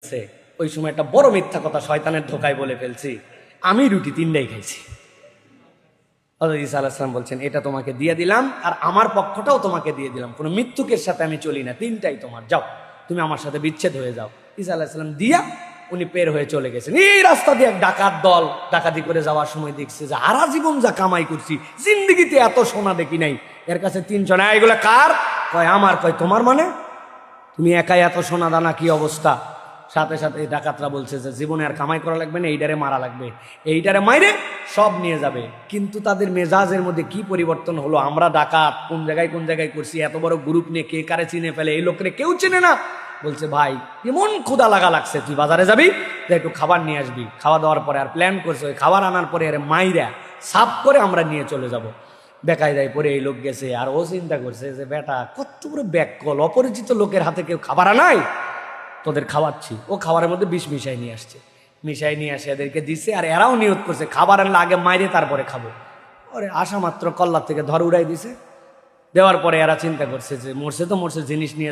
আছে, ওই সময় একটা বড় মিথ্যা কথা শয়তানের ধোকায় বলে ফেলছি, আমি রুটি 3টাই খাইছি। হযরত ঈসা আলাইহিস সালাম বলছেন, এটা তোমাকে দিয়ে দিলাম আর আমার পক্ষটাও তোমাকে দিয়ে দিলাম, কোনো মৃত্যুকের সাথে আমি চলি না, 3টাই তোমার, যাও তুমি আমার সাথে বিচ্ছেদ হয়ে যাও। ঈসা আলাইহিস সালাম দিয়া উনি পের হয়ে চলে গেছেন। এই রাস্তা দিয়ে এক ডাকাত দল ডাকাতি করে যাওয়ার সময় দেখছে যে সারা জীবন যা কামাই করছি, জিন্দেগিতে এত সোনা দেখি নাই। এর কাছে 3 জন, এগুলা কার? কয় আমার। কয় তোমার মানে? তুমি একাই এত সোনা দানা, কি অবস্থা? সাথে সাথে ডাকাতরা বলছে যে জীবনে আর কামাই করা লাগবে না, এইটারে মারা লাগবে, এইটারে মাইরে সব নিয়ে যাবে। কিন্তু তাদের মেজাজের মধ্যে কি পরিবর্তন হলো, আমরা ডাকাত কোন জায়গায় করছি, এত বড় গ্রুপ নিয়ে কে কারে চিনে ফেলে, এই লোকরে কেউ চিনে না। বলছে ভাই এমন ক্ষুধা লাগছে, তুই বাজারে যাবি, একটু খাবার নিয়ে আসবি। খাওয়া দাওয়ার পরে আর প্ল্যান করছে, ওই খাবার আনার পরে আরে মাইরা সাফ করে আমরা নিয়ে চলে যাব। বেকায়দায় পরে এই লোক গেছে, আর ও চিন্তা করছে যে বেটা কত বড় ব্যাককল, অপরিচিত লোকের হাতে কেউ খাবার আনায়, তোদের খাওয়াচ্ছি। ও খাবারের মধ্যে বিষ মিশাই নিয়ে আসছে, মিশাই নিয়ে আসে এদেরকে দিচ্ছে। আর এরাও নিয়ত করছে খাবার আনলে আগে মাইরে তারপরে খাবো। ওরে আসা মাত্র কল্লার থেকে ধর উড়াই দিছে। দেওয়ার পরে এরা চিন্তা করছে যে মরছে তো মরছে, জিনিস নিয়ে